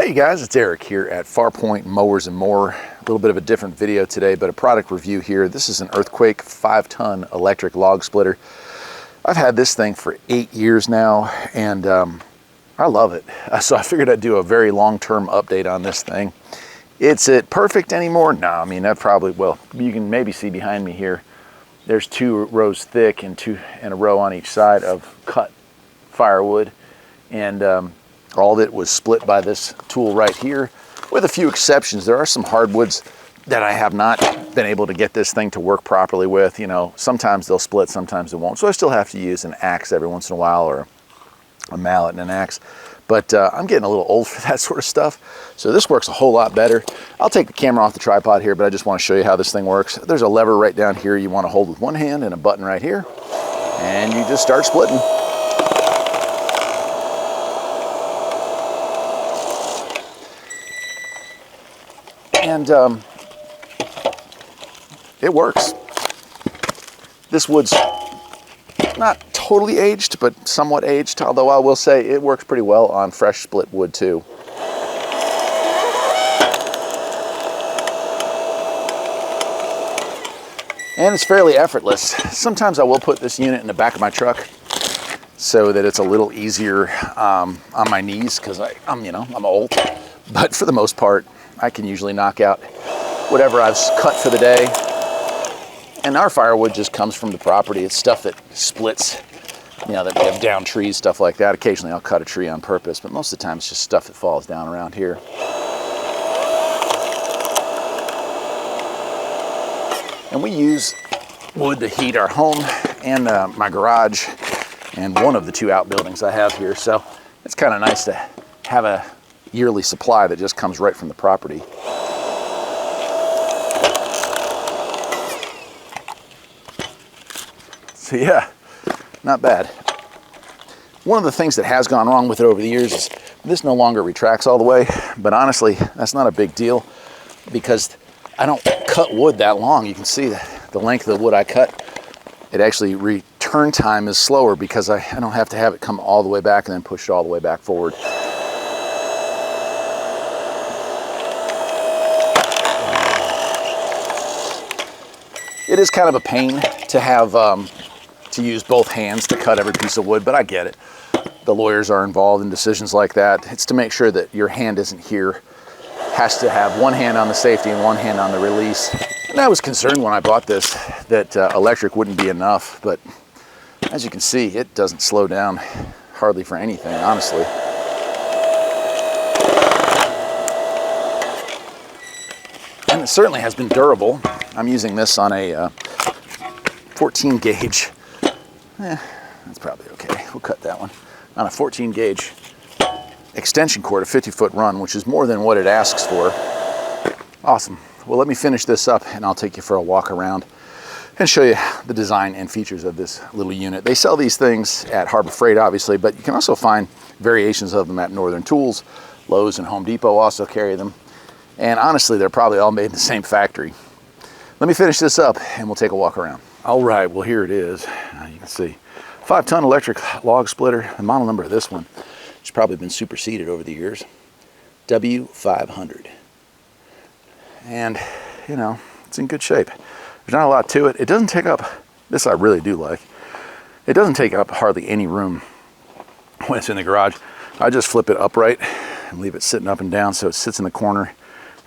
Hey guys, it's Eric here at Farpoint Mowers and More. A little bit of a different video today, but a product review here. This is an Earthquake 5-ton electric log splitter. I've had this thing for 8 years now, and I love it. So I figured I'd do a very long-term update on this thing. Is it perfect anymore? No, I mean, that probably, well, you can maybe see behind me here, there's 2 rows thick and a row on each side of cut firewood. And all of it was split by this tool right here, with a few exceptions. There are some hardwoods that I have not been able to get this thing to work properly with. You know, sometimes they'll split, sometimes they won't. So I still have to use an axe every once in a while, or a mallet and an axe. But I'm getting a little old for that sort of stuff. So this works a whole lot better. I'll take the camera off the tripod here, but I just want to show you how this thing works. There's a lever right down here you want to hold with one hand, and a button right here. And you just start splitting. And it works. This wood's not totally aged, but somewhat aged, although I will say it works pretty well on fresh split wood too. And it's fairly effortless. Sometimes I will put this unit in the back of my truck so that it's a little easier on my knees, because I'm old. But for the most part, I can usually knock out whatever I've cut for the day. And our firewood just comes from the property. It's stuff that splits, you know, that we have down trees, stuff like that. Occasionally I'll cut a tree on purpose, but most of the time it's just stuff that falls down around here. And we use wood to heat our home and my garage and one of the 2 outbuildings I have here. So it's kind of nice to have a yearly supply that just comes right from the property. So yeah, not bad. One of the things that has gone wrong with it over the years is this no longer retracts all the way, but honestly, that's not a big deal because I don't cut wood that long. You can see the length of the wood I cut. It actually, return time is slower because I don't have to have it come all the way back and then push it all the way back forward. It is kind of a pain to have to use both hands to cut every piece of wood, but I get it. The lawyers are involved in decisions like that. It's to make sure that your hand isn't here. Has to have one hand on the safety and one hand on the release. And I was concerned when I bought this that electric wouldn't be enough, but as you can see, it doesn't slow down hardly for anything, honestly. And it certainly has been durable. I'm using this on a 14 gauge. That's probably okay. We'll cut that one. On a 14 gauge extension cord, a 50-foot run, which is more than what it asks for. Awesome. Well, let me finish this up and I'll take you for a walk around and show you the design and features of this little unit. They sell these things at Harbor Freight, obviously, but you can also find variations of them at Northern Tools. Lowe's and Home Depot also carry them. And honestly, they're probably all made in the same factory. Let me finish this up and we'll take a walk around. All right, well, here it is. You can see 5-ton electric log splitter. The model number of this one has probably been superseded over the years. W500. And, you know, it's in good shape. There's not a lot to it. It doesn't take up, this I really do like, it doesn't take up hardly any room when it's in the garage. I just flip it upright and leave it sitting up and down so it sits in the corner.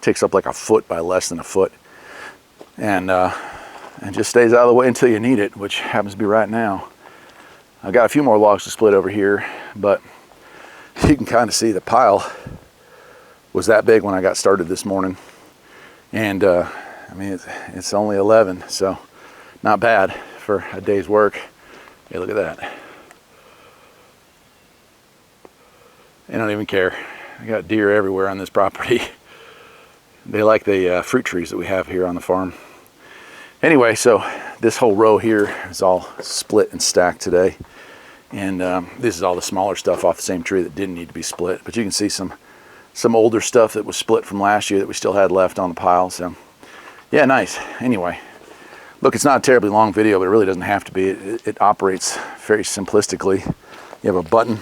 Takes up like a foot by less than a foot, and just stays out of the way until you need it, which happens to be right now. I've got a few more logs to split over here, but you can kind of see the pile was that big when I got started this morning, and I mean it's only 11, so not bad for a day's work. Hey, look at that. I don't even care. I got deer everywhere on this property. They like the fruit trees that we have here on the farm. Anyway, so this whole row here is all split and stacked today. And this is all the smaller stuff off the same tree that didn't need to be split. But you can see some older stuff that was split from last year that we still had left on the pile. So yeah, nice. Anyway, look, it's not a terribly long video, but it really doesn't have to be. It operates very simplistically. You have a button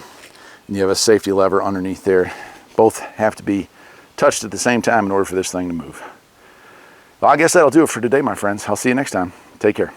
and you have a safety lever underneath there. Both have to be touched at the same time in order for this thing to move. Well, I guess that'll do it for today, my friends. I'll see you next time. Take care.